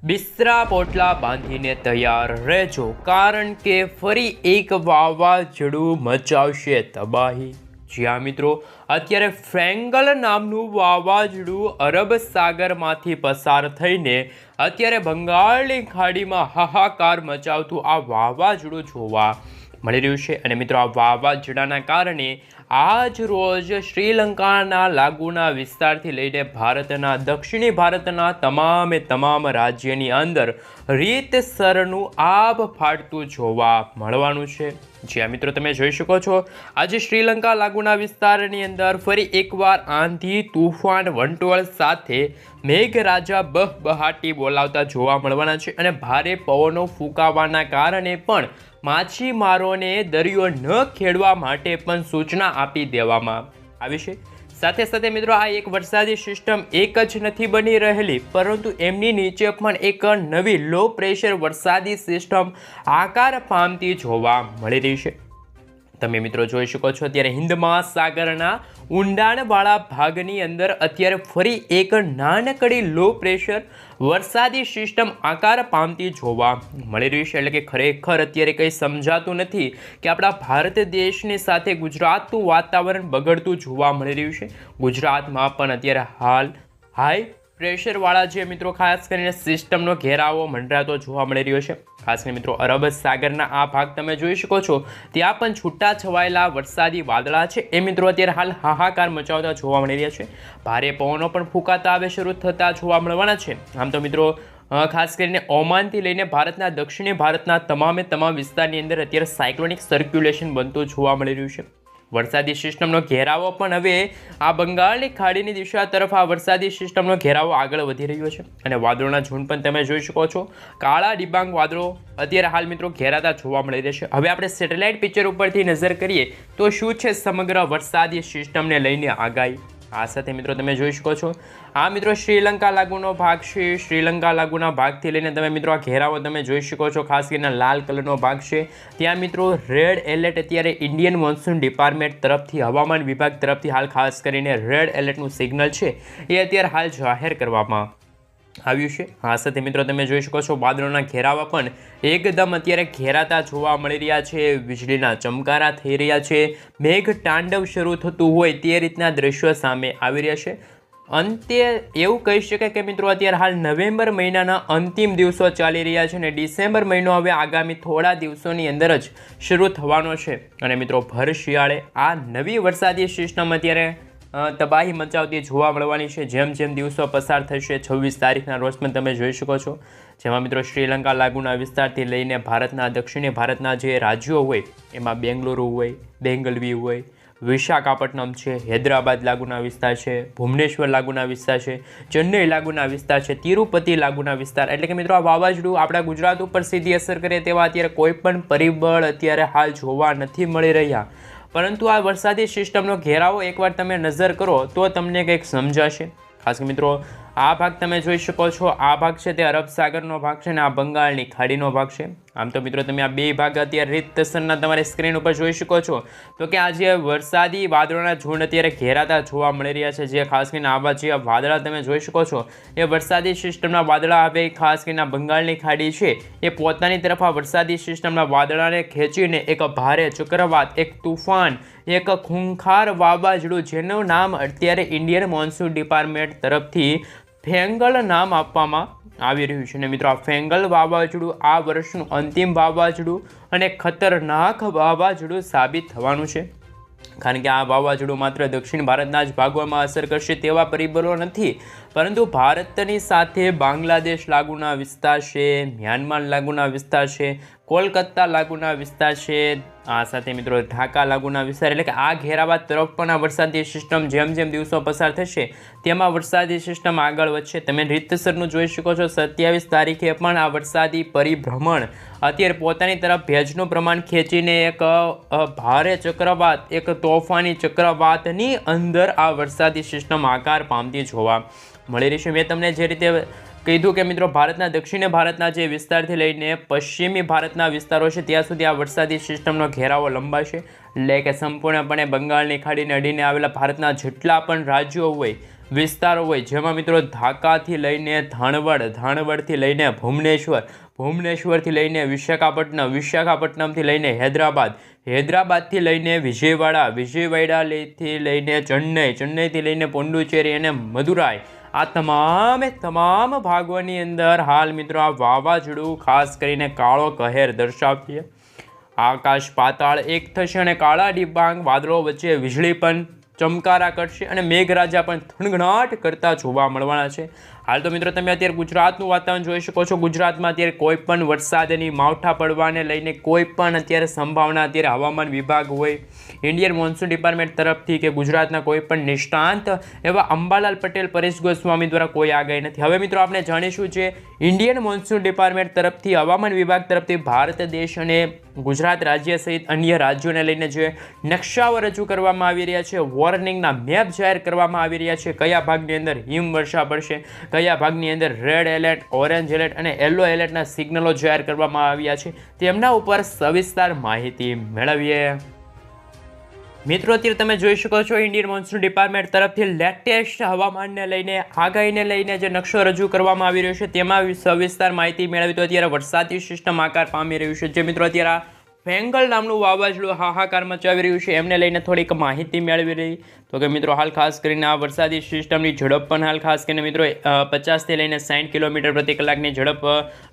બિસ્તરા પોટલા બાંધીને તૈયાર રહેજો, કારણ કે ફરી એક વાવાઝોડું મચાવશે તબાહી. જ્યાં મિત્રો અત્યારે ફેંગલ નામનું વાવાઝોડું અરબ સાગરમાંથી પસાર થઈને અત્યારે બંગાળની ખાડીમાં હાહાકાર મચાવતું આ વાવાઝોડું જોવા મળી રહ્યું છે. અને મિત્રો આ વાવાઝોડાના કારણે આજ રોજ શ્રીલંકાના લાગુના વિસ્તારથી લઈને ભારતના દક્ષિણી ભારતના તમામ રાજ્યની અંદર રીતસરનું આબ ફાટતું જોવા મળવાનું છે. જ્યાં મિત્રો તમે જોઈ શકો છો, આજે શ્રીલંકા લાગુના વિસ્તારની અંદર ફરી એકવાર આંધી તુફાન વંટોળ સાથે મેઘરાજા બહાટી બોલાવતા જોવા મળવાના છે. અને ભારે પવનો ફૂંકાવાના કારણે પણ માછીમારોને દરિયો ન ખેડવા માટે પણ સૂચના આપી દેવામાં આવી છે. સાથે સાથે મિત્રો આ એક વરસાદી સિસ્ટમ એક જ નથી બની રહેલી, પરંતુ એમની નીચે પણ એક નવી લો પ્રેશર વરસાદી સિસ્ટમ આકાર પામતી જોવા મળી રહી છે. તમે મિત્રો જોઈ શકો છો, અત્યારે હિન્દ મહાસાગરના ઊંડાણવાળા ભાગની અંદર અત્યારે ફરી એક નાનકડી લો પ્રેશર વરસાદી સિસ્ટમ આકાર પામતી જોવા મળી રહી છે. એટલે કે ખરેખર અત્યારે કંઈ સમજાતું નથી કે આપણા ભારત દેશની સાથે ગુજરાતનું વાતાવરણ બગડતું જોવા મળી રહ્યું છે. ગુજરાતમાં પણ અત્યારે હાલ હાઈ પ્રેશરવાળા જે મિત્રો ખાસ કરીને સિસ્ટમનો ઘેરાવો મંડરાતો જોવા મળી રહ્યો છે. ખાસ કરીને મિત્રો અરબ સાગરના આ ભાગ તમે જોઈ શકો છો, ત્યાં પણ છૂટા છવાયેલા વરસાદી વાદળા છે એ મિત્રો અત્યારે હાલ હાહાકાર મચાવતા જોવા મળી રહ્યા છે. ભારે પવનો પણ ફૂંકાતા હવે શરૂ થતા જોવા મળવાના છે. આમ તો મિત્રો ખાસ કરીને ઓમાનથી લઈને ભારતના દક્ષિણી ભારતના તમામ વિસ્તારની અંદર અત્યારે સાયક્લોનિક સર્ક્યુલેશન બનતું જોવા મળી રહ્યું છે. વરસાદી સિસ્ટમનો ઘેરાવો પણ હવે આ બંગાળની ખાડીની દિશા તરફ આ વરસાદી સિસ્ટમનો ઘેરાવો આગળ વધી રહ્યો છે. અને વાદળોના ઝુંડ પણ તમે જોઈ શકો છો, કાળા ડિબાંગ વાદળો અત્યારે હાલ મિત્રો ઘેરાતા જોવા મળી રહેશે. હવે આપણે સેટેલાઇટ પિક્ચર ઉપરથી નજર કરીએ તો શું છે સમગ્ર વરસાદી સિસ્ટમને લઈને આગાહી. આ સાથે મિત્રો તમે જોઈ શકો છો, આ મિત્રો શ્રીલંકા લાગુનો ભાગ છે. શ્રીલંકા લાગુના ભાગથી લઈને તમે મિત્રો આ ઘેરાવો તમે જોઈ શકો છો, ખાસ કરીને લાલ કલરનો ભાગ છે. ત્યાં મિત્રો રેડ એલર્ટ અત્યારે ઇન્ડિયન મોન્સૂન ડિપાર્ટમેન્ટ તરફથી, હવામાન વિભાગ તરફથી હાલ ખાસ કરીને રેડ એલર્ટનું સિગ્નલ છે એ અત્યારે હાલ જાહેર કરવામાં આવ્યું છે. આ સાથે મિત્રો તમે જોઈ શકો છો, વાદળોના ઘેરાવા પણ એકદમ અત્યારે ઘેરાતા જોવા મળી રહ્યા છે. વીજળીના ચમકારા થઈ રહ્યા છે. મેઘ તાંડવ શરૂ થતું હોય તે રીતના દ્રશ્યો સામે આવી રહ્યા છે. અંતે એવું કહી શકાય કે મિત્રો અત્યારે હાલ નવેમ્બર મહિનાના અંતિમ દિવસો ચાલી રહ્યા છે અને ડિસેમ્બર મહિનો હવે આગામી થોડા દિવસોની અંદર જ શરૂ થવાનો છે. અને મિત્રો ભર શિયાળે આ નવી વરસાદી સિસ્ટમ અત્યારે તબાહી મચાવતી જોવા મળવાની છે. જેમ દિવસો પસાર થશે, 26 તારીખના રોજ પણ તમે જોઈ શકો છો, જેમાં મિત્રો શ્રીલંકા લાગુના વિસ્તારથી લઈને ભારતના દક્ષિણી ભારતના જે રાજ્યો હોય એમાં બેંગલુરુ હોય, બેંગલવી હોય, વિશાખાપટ્ટનમ છે, હૈદરાબાદ લાગુના વિસ્તાર છે, ભુવનેશ્વર લાગુના વિસ્તાર છે, ચેન્નઈ લાગુના વિસ્તાર છે, તિરુપતિ લાગુના વિસ્તાર. એટલે કે મિત્રો આ વાવાઝોડું આપણા ગુજરાત ઉપર સીધી અસર કરે તેવા અત્યારે કોઈ પણ પરિબળ અત્યારે હાલ જોવા નથી મળી રહ્યા. પરંતુ આ વરસાદી સિસ્ટમનો ઘેરાવો એકવાર તમે નજર કરો તો તમને કંઈક સમજાશે. ખાસ કરી મિત્રો આ ભાગ તમે જોઈ શકો છો, આ ભાગ છે તે અરબ સાગરનો ભાગ છે અને આ બંગાળની ખાડીનો ભાગ છે. આમ તો મિત્રો તમે આ બે ભાગ અત્યારે રીતસરના તમારી સ્ક્રીન ઉપર જોઈ શકો છો, તો કે આ જે વરસાદી વાદળોના ઝુંડ અત્યારે ઘેરાતા જોવા મળી રહ્યા છે. જે ખાસ કરીને આવા જે વાદળા તમે જોઈ શકો છો એ વરસાદી સિસ્ટમના વાદળા હવે ખાસ કરીને આ બંગાળની ખાડી છે એ પોતાની તરફ આ વરસાદી સિસ્ટમના વાદળાને ખેંચીને એક ભારે ચક્રવાત, એક તુફાન, એક ખૂંખાર વાવાઝોડું, જેનું નામ અત્યારે ઇન્ડિયન મોન્સૂન ડિપાર્ટમેન્ટ તરફથી ફેંગલ નામ આપવામાં આવી રહ્યું છે. અને મિત્રો આ ફેંગલ વાવાઝોડું આ વર્ષનું અંતિમ વાવાઝોડું અને ખતરનાક વાવાઝોડું સાબિત થવાનું છે. કારણ કે આ વાવાઝોડું માત્ર દક્ષિણ ભારતના જ ભાગોમાં અસર કરશે તેવા પરિબળો નથી, પરંતુ ભારતની સાથે બાંગ્લાદેશ લાગુના વિસ્તાર છે, મ્યાનમાર લાગુના વિસ્તાર છે, કોલકાતા લાગુના વિસ્તાર છે, આ સાથે મિત્રો ઢાકા લાગુના વિસ્તાર. એટલે કે આ ઘેરાવા તરફ પણ આ વરસાદી સિસ્ટમ જેમ દિવસો પસાર થશે તેમાં વરસાદી સિસ્ટમ આગળ વધશે. તમે રીતસરનું જોઈ શકો છો, 27 તારીખે પણ આ વરસાદી પરિભ્રમણ અત્યારે પોતાની તરફ ભેજનું પ્રમાણ ખેંચીને એક ભારે ચક્રવાત, એક તોફાની ચક્રવાતની અંદર આ વરસાદી સિસ્ટમ આકાર પામતી જોવા મળી રહી છે. મેં તમને જે રીતે કીધું કે મિત્રો ભારતના દક્ષિણ ભારતના જે વિસ્તારથી લઈને પશ્ચિમી ભારતના વિસ્તારો છે ત્યાં સુધી આ વરસાદી સિસ્ટમનો ઘેરાવો લંબાશે. એટલે કે સંપૂર્ણપણે બંગાળની ખાડીને અડીને આવેલા ભારતના જેટલા પણ રાજ્યો હોય વિસ્તારો હોય, જેમાં મિત્રો ઢાકાથી લઈને ધાણવડ, ધાણવડથી લઈને ભુવનેશ્વર, ભુવનેશ્વરથી લઈને વિશાખાપટ્ટનમ, વિશાખાપટ્ટનમથી લઈને હૈદરાબાદ, હૈદરાબાદથી લઈને વિજયવાડા, વિજયવાડાથી લઈને ચેન્નઈ, ચેન્નઈથી લઈને પોંડુચેરી અને મદુરાઈ, આ તમામ ભાગોની અંદર હાલ મિત્રો આ વાવાઝોડું ખાસ કરીને કાળો કહેર દર્શાવશે. આકાશ પાતાળ એક થશે અને કાળા ડિબાંગ વાદળો વચ્ચે વીજળી પણ ચમકારા કરશે અને મેઘરાજા પણ થણગણાટ કરતા જોવા મળવાના છે. હાલ તો મિત્રો તમે અત્યારે ગુજરાતનું વાતાવરણ જોઈ શકો છો. ગુજરાતમાં અત્યારે કોઈ પણ વરસાદની માવઠા પડવાને લઈને કોઈ પણ અત્યારે સંભાવના અત્યારે હવામાન વિભાગ હોય, ઇન્ડિયન મોન્સૂન ડિપાર્ટમેન્ટ તરફથી કે ગુજરાતના કોઈ પણ નિષ્ણાંત એવા અંબાલાલ પટેલ, પરેશ ગોસ્વામી દ્વારા કોઈ આગાહી નથી. હવે મિત્રો આપણે જાણીશું જે ઇન્ડિયન મોન્સૂન ડિપાર્ટમેન્ટ તરફથી, હવામાન વિભાગ તરફથી ભારત દેશ અને ગુજરાત રાજ્ય સહિત અન્ય રાજ્યોને લઈને જે નકશાઓ રજૂ કરવામાં આવી રહ્યા છે, વોર્નિંગના મેપ જાહેર કરવામાં આવી રહ્યા છે, કયા ભાગની અંદર હિમવર્ષા પડશે, કયા ભાગની અંદર રેડ એલર્ટ, ઓરેન્જ એલર્ટ અને યલો એલર્ટના સિગ્નલો જાહેર કરવામાં આવ્યા છે, તેમના ઉપર સવિસ્તાર માહિતી મેળવીએ. મિત્રો અત્યારે તમે જોઈ શકો છો ઇન્ડિયન મોન્સૂન ડિપાર્ટમેન્ટ તરફથી લેટેસ્ટ હવામાનને લઈને, આગાહીને લઈને જે નકશો રજૂ કરવામાં આવી રહ્યો છે તેમાં સવિસ્તાર માહિતી મેળવી. તો અત્યારે વરસાદી સિસ્ટમ આકાર પામી રહ્યું છે. જે મિત્રો અત્યારે ફેંગલ નામનું વાવાઝોડું હાહાકાર મચાવી રહ્યું છે એમને લઈને થોડીક માહિતી મેળવી રહી. તો કે મિત્રો હાલ ખાસ કરીને આ વરસાદી સિસ્ટમની ઝડપ પણ હાલ ખાસ કરીને મિત્રો 50થી લઈને 60 કિલોમીટર પ્રતિ કલાકની ઝડપ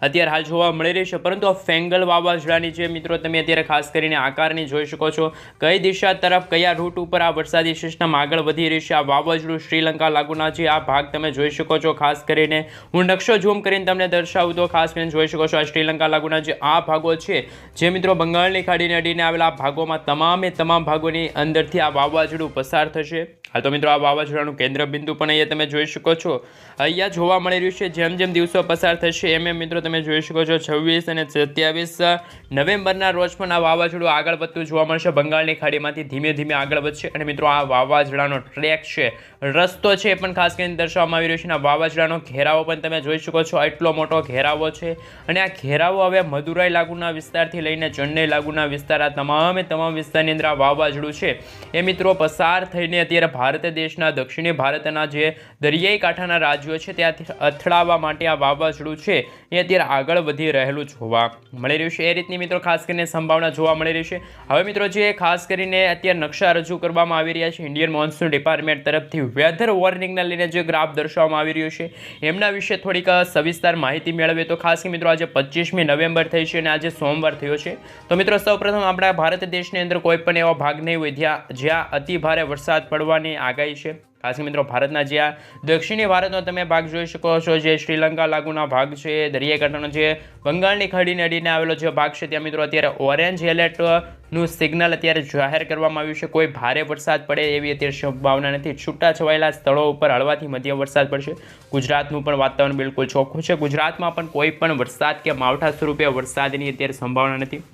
અત્યારે હાલ જોવા મળી રહી છે. પરંતુ આ ફેંગલ વાવાઝોડાની જે મિત્રો તમે અત્યારે ખાસ કરીને આકારની જોઈ શકો છો, કઈ દિશા તરફ, કયા રૂટ ઉપર આ વરસાદી સિસ્ટમ આગળ વધી રહી છે. આ વાવાઝોડું શ્રીલંકા લાગુના છે આ ભાગ તમે જોઈ શકો છો. ખાસ કરીને હું નકશો ઝૂમ કરીને તમને દર્શાવું તો ખાસ કરીને જોઈ શકો છો આ શ્રીલંકા લાગુના જે આ ભાગો છે, જે મિત્રો બંગાળની ખાડીને અડીને આવેલા આ ભાગોમાં તમામ ભાગોની અંદરથી આ વાવાઝોડું પસાર થશે. હાલ તો મિત્રો આ વાવાઝોડાનું કેન્દ્ર બિંદુ પણ અહીંયા તમે જોઈ શકો છો, અહીંયા જોવા મળી રહ્યું છે. જેમ જેમ દિવસો પસાર થશે એમ મિત્રો તમે જોઈ શકો છો 26 અને 27 નવેમ્બરના રોજ પણ આ વાવાઝોડું આગળ વધતું જોવા મળશે. બંગાળની ખાડીમાંથી ધીમે ધીમે આગળ વધશે અને મિત્રો આ વાવાઝોડાનો ટ્રેક છે, રસ્તો છે, પણ ખાસ કરીને દર્શાવવામાં આવી રહ્યો છે. આ વાવાઝોડાનો ઘેરાવો પણ તમે જોઈ શકો છો, એટલો મોટો ઘેરાવો છે અને આ ઘેરાવો હવે મદુરાઈ લાગુના વિસ્તારથી લઈને ચેન્નઈ લાગુના વિસ્તાર, આ તમામ વિસ્તારની અંદર આ વાવાઝોડું છે એ મિત્રો પસાર થઈને અત્યારે ભારત દેશના દક્ષિણી ભારતના જે દરિયાઈ કાંઠાના રાજ્યો છે ત્યાંથી અથડાવવા માટે આ વાવાઝોડું છે એ અત્યારે આગળ વધી રહેલું જોવા મળી રહ્યું છે. એ રીતની મિત્રો ખાસ કરીને સંભાવના જોવા મળી રહી છે. હવે મિત્રો જે ખાસ કરીને અત્યારે નકશા રજૂ કરવામાં આવી રહ્યા છે ઇન્ડિયન મોન્સૂન ડિપાર્ટમેન્ટ તરફથી વેધર વોર્નિંગને લઈને જે ગ્રાફ દર્શાવવામાં આવી રહ્યું છે એમના વિશે થોડીક સવિસ્તાર માહિતી મેળવીએ તો ખાસ કરીને મિત્રો આજે 25મી નવેમ્બર થઈ છે અને આજે સોમવાર થયો છે. તો મિત્રો સૌપ્રથમ આપણા ભારત દેશની અંદર કોઈ પણ એવો ભાગ નહીં હોય જ્યાં અતિ ભારે વરસાદ પડવાની આગાહી છે. ખાસ કરીને મિત્રો ભારતના જે આ દક્ષિણી ભારતનો તમે ભાગ જોઈ શકો છો, જે શ્રીલંકા લાગુના ભાગ છે, દરિયાકાંઠાનો જે બંગાળની ખાડીને અડીને આવેલો જે ભાગ છે ત્યાં મિત્રો અત્યારે ઓરેન્જ એલર્ટનું સિગ્નલ અત્યારે જાહેર કરવામાં આવ્યું છે. કોઈ ભારે વરસાદ પડે એવી અત્યારે સંભાવના નથી. છૂટાછવાયેલા સ્થળો ઉપર હળવાથી મધ્યમ વરસાદ પડશે. ગુજરાતનું પણ વાતાવરણ બિલકુલ ચોખ્ખું છે. ગુજરાતમાં પણ કોઈ પણ વરસાદ કે માવઠા સ્વરૂપે વરસાદની અત્યારે સંભાવના નથી.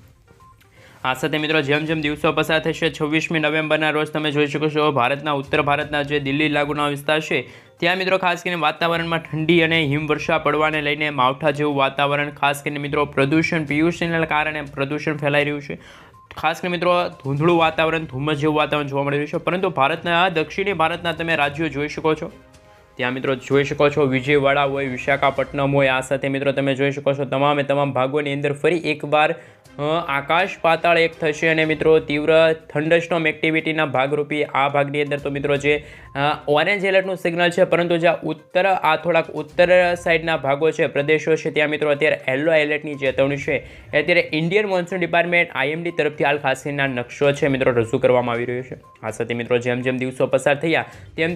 આ સાથે મિત્રો જેમ જેમ દિવસો પસાર થશે 26મી નવેમ્બરના રોજ તમે જોઈ શકો છો ભારતના ઉત્તર ભારતના જે દિલ્હી લાગુના વિસ્તાર છે ત્યાં મિત્રો ખાસ કરીને વાતાવરણમાં ઠંડી અને હિમવર્ષા પડવાને લઈને માવઠા જેવું વાતાવરણ, ખાસ કરીને મિત્રો પ્રદૂષણ, પીયુસીના કારણે પ્રદૂષણ ફેલાઈ રહ્યું છે. ખાસ કરીને મિત્રો ધૂંધળું વાતાવરણ, ધુમ્મસ જેવું વાતાવરણ જોવા મળી રહ્યું છે. પરંતુ ભારતના દક્ષિણી ભારતના તમે રાજ્યો જોઈ શકો છો, ત્યાં મિત્રો જોઈ શકો છો વિજયવાડા હોય, વિશાખાપટ્ટનમ હોય, આ સાથે મિત્રો તમે જોઈ શકો છો તમામ ભાગોની અંદર ફરી એકવાર આકાશ પાતાળ એક થશે અને મિત્રો તીવ્ર થંડરસ્ટોર્મ એક્ટિવિટીના ભાગરૂપે આ ભાગની અંદર તો મિત્રો જે ઓરેન્જ એલર્ટનું સિગ્નલ છે, પરંતુ જ્યાં થોડાક ઉત્તર સાઈડના ભાગો છે, પ્રદેશો છે, ત્યાં મિત્રો અત્યારે યલો એલર્ટની ચેતવણી છે અત્યારે ઇન્ડિયન મોન્સૂન ડિપાર્ટમેન્ટ IMD તરફથી હાલ ખાસ કરીને નકશો છે મિત્રો રજૂ કરવામાં આવી રહ્યો છે. આ સાથે મિત્રો જેમ જેમ દિવસો પસાર થયા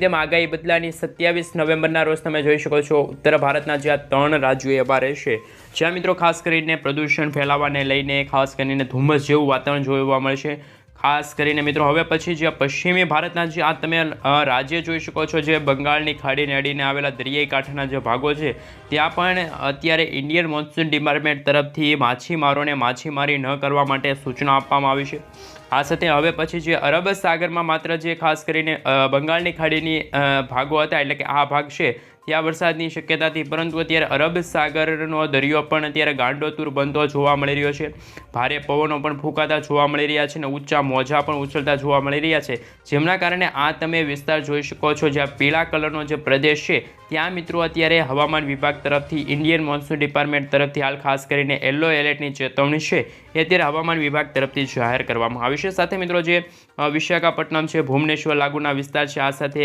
તેમ આગાહી બદલાની 27 નવેમ્બરના રોજ તમે જોઈ શકો છો ઉત્તર ભારતના જે આ 3 રાજ્યો એવા રહેશે જ્યાં મિત્રો ખાસ કરીને પ્રદૂષણ ફેલાવાને લઈને ખાસ કરીને ધુમ્મસ જેવું વાતાવરણ જોવા મળશે. ખાસ કરીને મિત્રો હવે પછી જે પશ્ચિમી ભારતના જે આ તમે રાજ્ય જોઈ શકો છો, જે બંગાળની ખાડીને અડીને આવેલા દરિયાઈ કાંઠાના જે ભાગો છે ત્યાં પણ અત્યારે ઇન્ડિયન મોન્સૂન ડિપાર્ટમેન્ટ તરફથી માછીમારોને માછીમારી ન કરવા માટે સૂચના આપવામાં આવી છે. આ સાથે હવે પછી જે અરબ સાગરમાં માત્ર જે ખાસ કરીને બંગાળની ખાડીની ભાગો હતા, એટલે કે આ ભાગ છે ત્યાં વરસાદની શક્યતાથી, પરંતુ અત્યારે અરબ સાગરનો દરિયો પણ અત્યારે ગાંડોતુર બનતો જોવા મળી રહ્યો છે. ભારે પવનો પણ ફૂંકાતા જોવા મળી રહ્યા છે અને ઊંચા મોજા પણ ઉછળતા જોવા મળી રહ્યા છે, જેમના કારણે આ તમે વિસ્તાર જોઈ શકો છો. જ્યાં પીળા કલરનો જે પ્રદેશ છે ત્યાં મિત્રો અત્યારે હવામાન વિભાગ તરફથી, ઇન્ડિયન મોન્સૂન ડિપાર્ટમેન્ટ તરફથી હાલ ખાસ કરીને યલો એલર્ટની ચેતવણી છે એ અત્યારે હવામાન વિભાગ તરફથી જાહેર કરવામાં આવી છે. સાથે મિત્રો જે વિશાખાપટ્ટનમ છે, ભુવનેશ્વર લાગુના વિસ્તાર છે, આ સાથે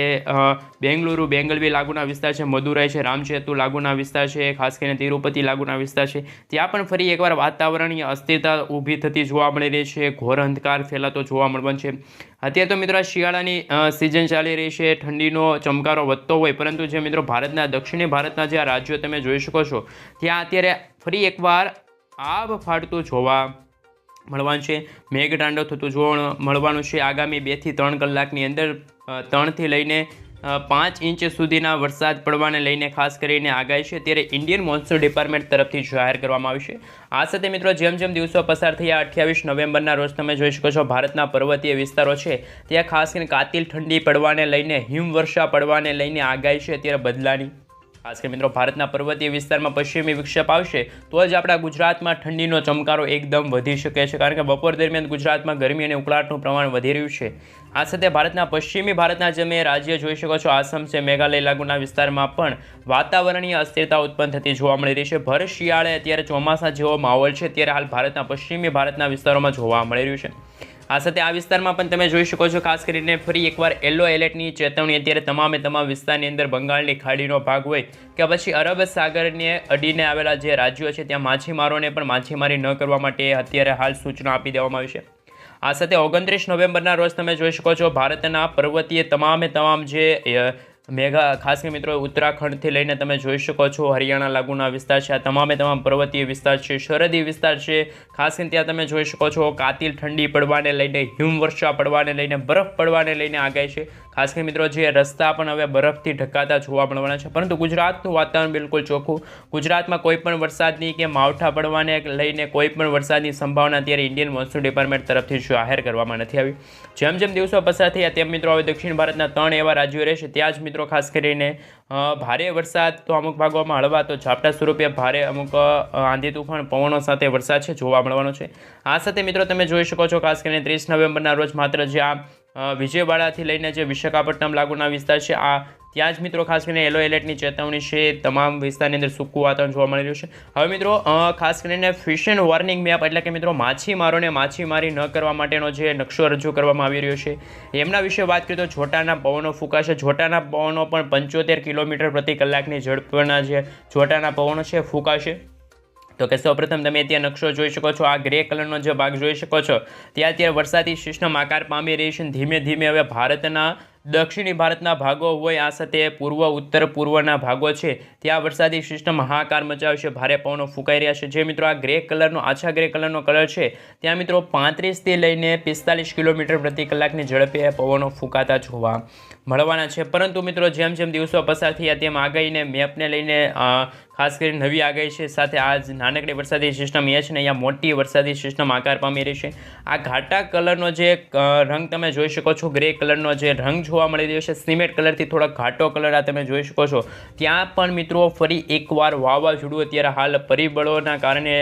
બેંગલુરુ, બેંગલવી લાગુના વિસ્તાર છે, મદુરાઈ છે, રામસેતુ લાગુના વિસ્તાર છે, ખાસ કરીને તિરુપતિ લાગુના વિસ્તાર છે, ત્યાં પણ ફરી એકવાર વાતાવરણીય અસ્થિરતા ઊભી થતી જોવા મળી રહી છે. ઘોર અંધકાર ફેલાતો જોવા મળવાનો છે. અત્યારે તો મિત્રો શિયાળાની સિઝન ચાલી રહી છે, ઠંડીનો ચમકારો વધતો હોય, પરંતુ જે મિત્રો ભારતના દક્ષિણી ભારતના જે આ રાજ્યો તમે જોઈ શકો છો ત્યાં અત્યારે ફરી એકવાર આબ ફાટતું જોવા મળવાનું છે. મેઘતાંડવ થતું જોવા મળવાનું છે. આગામી 2 થી 3 કલાકની અંદર 3 થી લઈને 5 ઇંચ સુધીના વરસાદ પડવાને લઈને ખાસ કરીને આગાહી છે ત્યારે ઇન્ડિયન મોન્સૂન ડિપાર્ટમેન્ટ તરફથી જાહેર કરવામાં આવી છે. આ સાથે મિત્રો જેમ જેમ દિવસો પસાર થયા 28 નવેમ્બરના રોજ તમે જોઈ શકો છો ભારતના પર્વતીય વિસ્તારો છે ત્યાં ખાસ કરીને કાતિલ ઠંડી પડવાને લઈને, હિમવર્ષા પડવાને લઈને આગાહી છે ત્યારે બદલાની. ખાસ કરીને મિત્રો ભારતના પર્વતીય વિસ્તારમાં પશ્ચિમી વિક્ષેપ આવશે તો જ આપણા ગુજરાતમાં ઠંડીનો ચમકારો એકદમ વધી શકે છે, કારણ કે બપોર દરમિયાન ગુજરાતમાં ગરમી અને ઉકળાટનું પ્રમાણ વધી રહ્યું છે. આ સાથે ભારતના પશ્ચિમી ભારતના તમે રાજ્ય જોઈ શકો છો, આસામ છે, મેઘાલય લાગુના વિસ્તારમાં પણ વાતાવરણીય અસ્થિરતા ઉત્પન્ન થતી જોવા મળી રહી છે. ભર શિયાળે અત્યારે ચોમાસા જેવો માહોલ છે ત્યારે હાલ ભારતના પશ્ચિમી ભારતના વિસ્તારોમાં જોવા મળી રહ્યું છે. આ સાથે આ વિસ્તારમાં પણ તમે જોઈ શકો છો ખાસ કરીને ફરી એકવાર યલો એલર્ટની ચેતવણી અત્યારે તમામ વિસ્તારની અંદર બંગાળની ખાડીનો ભાગ હોય કે પછી અરબ સાગરને અડીને આવેલા જે રાજ્યો છે ત્યાં માછીમારોને પણ માછીમારી ન કરવા માટે અત્યારે હાલ સૂચના આપી દેવામાં આવી છે. આ સાથે 29 નવેમ્બરના રોજ તમે જોઈ શકો છો ભારતના પર્વતીય તમામ જે ખાસ કરીને મિત્રો ઉત્તરાખંડથી લઈને તમે જોઈ શકો છો હરિયાણા લાગુના વિસ્તાર છે, આ તમામ પર્વતીય વિસ્તાર છે, સરહદી વિસ્તાર છે, ખાસ કરીને ત્યાં તમે જોઈ શકો છો કાતિલ ઠંડી પડવાને લઈને, હિમવર્ષા પડવાને લઈને, બરફ પડવાને લઈને આગાહી છે. ખાસ કરીને મિત્રો જે રસ્તા પણ હવે બરફથી ઢંકાતા જોવા મળવાના છે, પરંતુ ગુજરાતનું વાતાવરણ બિલકુલ ચોખ્ખું. ગુજરાતમાં કોઈ પણ વરસાદની કે માવઠા પડવાને લઈને કોઈ પણ વરસાદની સંભાવના અત્યારે ઇન્ડિયન મોન્સૂન ડિપાર્ટમેન્ટ તરફથી જાહેર કરવામાં નથી આવી. જેમ જેમ દિવસો પસાર થયા તેમ મિત્રો હવે દક્ષિણ ભારતના 3 એવા રાજ્યો રહેશે ત્યાં જ મિત્રો ખાસ કરીને ભારે વરસાદ તો અમુક ભાગોમાં હળવા તો ઝાપટા સ્વરૂપે ભારે અમુક આંધી તુફાન પવનો સાથે વરસાદ છે જોવા મળવાનો છે. આ સાથે મિત્રો તમે જોઈ શકો છો ખાસ કરીને 30 નવેમ્બરના રોજ માત્ર જે આ વિજયવાડાથી લઈને જે વિશાખાપટ્ટનમ લાગુના વિસ્તાર છે ત્યાં જ મિત્રો ખાસ કરીને યલો એલર્ટની ચેતવણી છે. તમામ વિસ્તારની અંદર સૂકું વાતાવરણ જોવા મળી રહ્યું છે. હવે મિત્રો ખાસ કરીને ફિશન વોર્નિંગ મેપ એટલે કે મિત્રો માછીમારોને માછીમારી ન કરવા માટેનો જે નકશો રજૂ કરવામાં આવી રહ્યો છે એમના વિશે વાત કરીએ તો જોટાના પવનો ફૂંકાશે. જોટાના પવનો પણ 75 કિલોમીટર પ્રતિ કલાકની ઝડપના જે જોટાના પવનો છે ફૂંકાશે. તો કે સૌપ્રથમ તમે ત્યાં નકશો જોઈ શકો છો, આ ગ્રે કલરનો જે ભાગ જોઈ શકો છો ત્યાં અત્યારે વરસાદી સિસ્ટમ આકાર પામી રહી છે. ધીમે ધીમે હવે ભારતના દક્ષિણી ભારતના ભાગો હોય, આ સાથે પૂર્વ ઉત્તર પૂર્વના ભાગો છે ત્યાં વરસાદી સિસ્ટમ હાહાકાર મચાવશે, ભારે પવનો ફૂંકાઈ રહ્યા છે. જે મિત્રો આ ગ્રે કલરનો આછા ગ્રે કલરનો કલર છે ત્યાં મિત્રો 35થી લઈને 45 કિલોમીટર પ્રતિ કલાકની ઝડપે પવનો ફૂંકાતા જોવા મળવાના છે. પરંતુ મિત્રો જેમ જેમ દિવસો પસાર થયા તેમ આગાહીને મેપને લઈને ખાસ કરીને નવી આગાહી છે, સાથે આ નાનકડી વરસાદી સિસ્ટમ એ છે ને અહીંયા મોટી વરસાદી સિસ્ટમ આકાર પામી રહી છે. આ ઘાટા કલરનો જે રંગ તમે જોઈ શકો છો, ગ્રે કલરનો જે રંગ જોવા મળી રહ્યો છે, સિમેન્ટ કલરથી થોડો ઘાટો કલર આ તમે જોઈ શકો છો. ત્યાં પણ મિત્રો ફરી એકવાર વાવાઝોડું અત્યારે હાલ પરિબળોના કારણે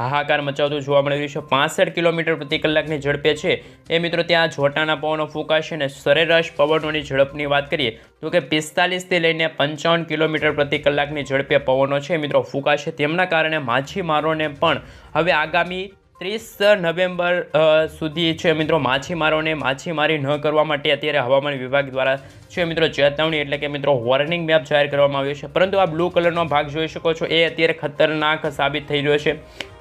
હાહાકાર મચાવતું જોવા મળી રહ્યું છે. 65 કિલોમીટર પ્રતિ કલાકની ઝડપે છે એ મિત્રો ત્યાં જોટાના પવનો ફૂંકાશે અને સરેરાશ પવનોની ઝડપની વાત કરીએ તો કે 45થી લઈને 55 કિલોમીટર પ્રતિ કલાકની ઝડપે પવનો છે મિત્રો ફૂંકાશે. તેમના કારણે માછીમારોને પણ હવે આગામી 30 નવેમ્બર સુધી છે મિત્રો માછીમારોને માછીમારી ન કરવા માટે અત્યારે હવામાન વિભાગ દ્વારા છે મિત્રો ચેતવણી એટલે કે મિત્રો વોર્નિંગ મેપ જાહેર કરવામાં આવ્યો છે. પરંતુ આ બ્લુ કલરનો ભાગ જોઈ શકો છો એ અત્યારે ખતરનાક સાબિત થઈ રહ્યો છે.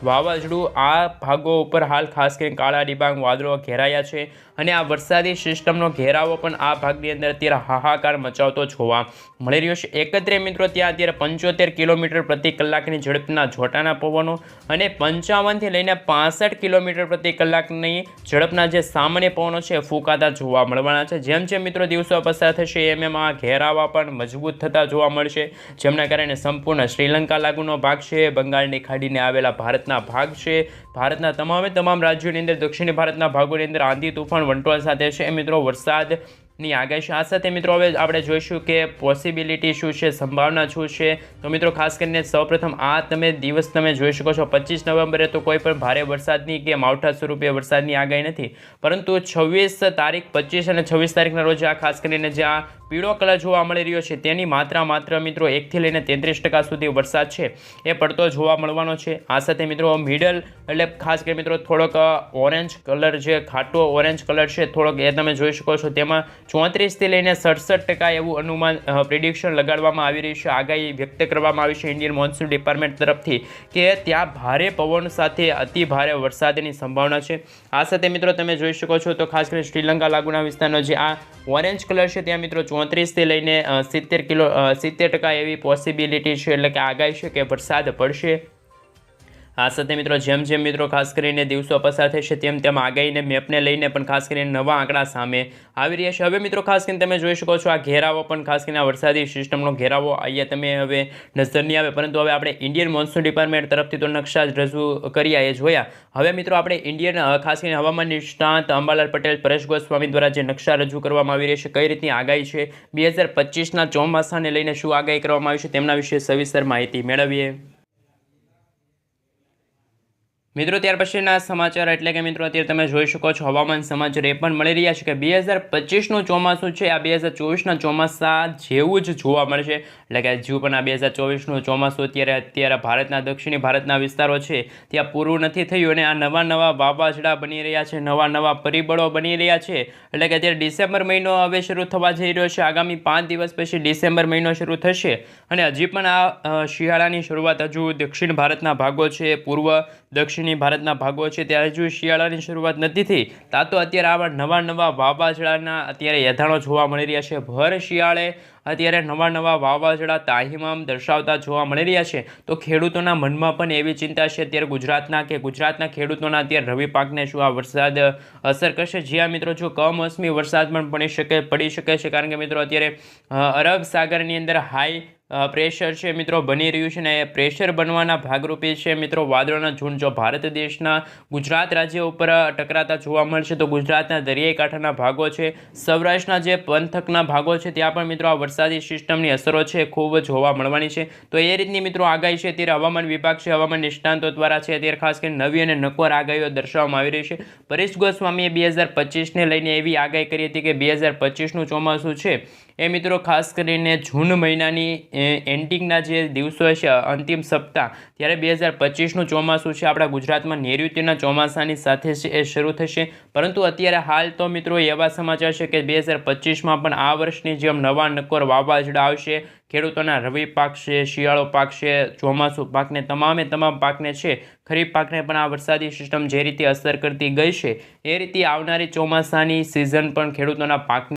વાવાઝોડું આ ભાગો ઉપર હાલ ખાસ કરીને કાળા ડિબાંગ વાદળો ઘેરાયા છે અને આ વરસાદી સિસ્ટમનો ઘેરાવો પણ આ ભાગની અંદર અત્યારે હાહાકાર મચાવતો જોવા મળી રહ્યો છે. એકત્રે મિત્રો ત્યાં અત્યારે 75 કિલોમીટર પ્રતિ કલાકની ઝડપના જોટાના પવનો અને 55થી લઈને 65 કિલોમીટર પ્રતિ કલાકની ઝડપના જે સામાન્ય પવનો છે ફૂંકાતા જોવા મળવાના છે. જેમ જેમ મિત્રો દિવસો પસાર થશે એમ આ ઘેરાવા પણ મજબૂત થતા જોવા મળશે, જેમના કારણે સંપૂર્ણ શ્રીલંકા લાગુનો ભાગ છે, બંગાળની ખાડીને આવેલા ભારતના ભાગ છે, ભારતના તમામ રાજ્યોની અંદર દક્ષિણી ભારતના ભાગોની અંદર આંધી તુફાન વંટોળ સાથે છે મિત્રો વરસાદ ની આગાહી છે। આ સાથે મિત્રો હવે આપણે જોઈશું કે પોસિબિલિટી શું છે, સંભાવના શું છે। તો મિત્રો ખાસ કરીને સૌપ્રથમ આ દિવસ તમે જોઈ શકો છો 25 નવેમ્બરે તો કોઈ પણ ભારે વરસાદની કે માવઠા સ્વરૂપે વરસાદની આગાહી નથી, પરંતુ 26 તારીખ, 25 અને 26 તારીખના રોજ આ ખાસ કરીને જે આ પીળો કલર જોવા મળી રહ્યો છે તેની માત્ર મિત્રો 1 થી લઈને 33% સુધી વરસાદ છે એ પડતો જોવા મળવાનો છે। આ સાથે મિત્રો મિડલ એટલે ખાસ કરીને મિત્રો થોડોક ઓરેન્જ કલર, જે ખાટો ઓરેન્જ કલર છે થોડોક, એ તમે જોઈ શકો છો। તેમાં 34 થી લઈને 67% એવું અનુમાન પ્રિડિક્શન લગાડવામાં આવી રહ્યું છે, આગાહી વ્યક્ત કરવામાં આવી છે ઇન્ડિયન મોન્સૂન ડિપાર્ટમેન્ટ તરફથી કે ત્યાં ભારે પવન સાથે અતિ ભારે વરસાદની સંભાવના છે। આ સાથે મિત્રો તમે જોઈ શકો છો તો ખાસ કરીને શ્રીલંકા લાગુના વિસ્તારનો જે આ ઓરેન્જ કલર છે ત્યાં મિત્રો 34 થી લઈને 70% એવી પોસિબિલિટી છે, એટલે કે આગાહી છે કે વરસાદ પડશે। આ સાથે મિત્રો જેમ મિત્રો ખાસ કરીને દિવસો પસાર થશે તેમ આગાહીને મેપને લઈને પણ ખાસ કરીને નવા આંકડા સામે આવી રહ્યા છે। હવે મિત્રો ખાસ કરીને તમે જોઈ શકો છો આ ઘેરાવો પણ ખાસ કરીને આ વરસાદી સિસ્ટમનો ઘેરાવો અહીંયા તમે હવે નજર નહીં આવે, પરંતુ હવે આપણે ઇન્ડિયન મોન્સૂન ડિપાર્ટમેન્ટ તરફથી તો નકશા જ રજૂ કર્યા એ જોયા। હવે મિત્રો આપણે ઇન્ડિયન ખાસ કરીને હવામાન નિષ્ણાત અંબાલાલ પટેલ, પરેશ ગોસ્વામી દ્વારા જે નકશા રજૂ કરવામાં આવી રહ્યા છે, કઈ રીતની આગાહી છે, 2025ના ચોમાસાને લઈને શું આગાહી કરવામાં આવી છે તેમના વિશે સવિસ્તર માહિતી મેળવીએ। મિત્રો ત્યાર પછીના સમાચાર એટલે કે મિત્રો અત્યારે તમે જોઈ શકો છો હવામાન સમાચાર એ પણ મળી રહ્યા છે કે 2025નું ચોમાસું છે આ 2024ના ચોમાસા જેવું જ જોવા મળશે, એટલે કે હજુ પણ આ 2024નું ચોમાસું અત્યારે ભારતના દક્ષિણી ભારતના વિસ્તારો છે ત્યાં પૂરું નથી થયું અને આ નવા વાવાઝોડા બની રહ્યા છે, નવા પરિબળો બની રહ્યા છે, એટલે કે અત્યારે ડિસેમ્બર મહિનો હવે શરૂ થવા જઈ રહ્યો છે। આગામી 5 દિવસ પછી ડિસેમ્બર મહિનો શરૂ થશે અને હજી પણ આ શિયાળાની શરૂઆત હજુ દક્ષિણ ભારતના ભાગો છે, પૂર્વ દક્ષિણી ભારતના ભાગો છે ત્યાં હજુ શિયાળાની શરૂઆત નથી થઈ, ત્યાં તો અત્યારે આવા નવા વાવાઝોડાના અત્યારે યથાણો જોવા મળી રહ્યા છે। ભર શિયાળે અત્યારે નવા વાવાઝોડા તાહીમામ દર્શાવતા જોવા મળી રહ્યા છે, તો ખેડૂતોના મનમાં પણ એવી ચિંતા છે અત્યારે ગુજરાતના ખેડૂતોના અત્યારે રવિ પાકને શું આ વરસાદ અસર કરશે। જ્યાં મિત્રો જો કમોસમી વરસાદ પણ પડી શકે છે, કારણ કે મિત્રો અત્યારે અરબ સાગરની અંદર હાઈ પ્રેશર છે મિત્રો બની રહ્યું છે, ને એ પ્રેશર બનવાના ભાગરૂપે છે મિત્રો વાદળોના ઝુંડ જો ભારત દેશના ગુજરાત રાજ્ય ઉપર ટકરાતા જોવા મળશે, તો ગુજરાતના દરિયાઈ કાંઠાના ભાગો છે, સૌરાષ્ટ્રના જે પંથકના ભાગો છે ત્યાં પણ મિત્રો આ વરસાદી સિસ્ટમની અસરો છે ખૂબ જોવા મળવાની છે। તો એ રીતની મિત્રો આગાહી છે અત્યારે હવામાન વિભાગ છે, હવામાન નિષ્ણાંતો દ્વારા છે અત્યારે ખાસ કરીને નવી અને નક્કોર આગાહીઓ દર્શાવવામાં આવી રહી છે। પરેશ ગોસ્વામીએ 2025ને લઈને એવી આગાહી કરી હતી કે 2025નું ચોમાસું છે એ મિત્રો ખાસ કરીને જૂન મહિનાની એન્ડિંગના જે દિવસો છે, અંતિમ સપ્તાહ, ત્યારે 2025નું ચોમાસું છે આપણા ગુજરાતમાં નૈઋત્યના ચોમાસાની સાથે એ શરૂ થશે, પરંતુ અત્યારે હાલ તો મિત્રો એવા સમાચાર છે કે 2025માં પણ આ વર્ષની જેમ નવા નક્કોર વાવાઝોડા આવશે, ખેડૂતોના રવિ પાક છે, શિયાળો પાક છે, ચોમાસું પાકને તમામ પાકને છે, ખરીફ પાકને પણ આ વરસાદી સિસ્ટમ જે રીતે અસર કરતી ગઈ છે એ રીતે આવનારી ચોમાસાની સિઝન પણ ખેડૂતોના પાકને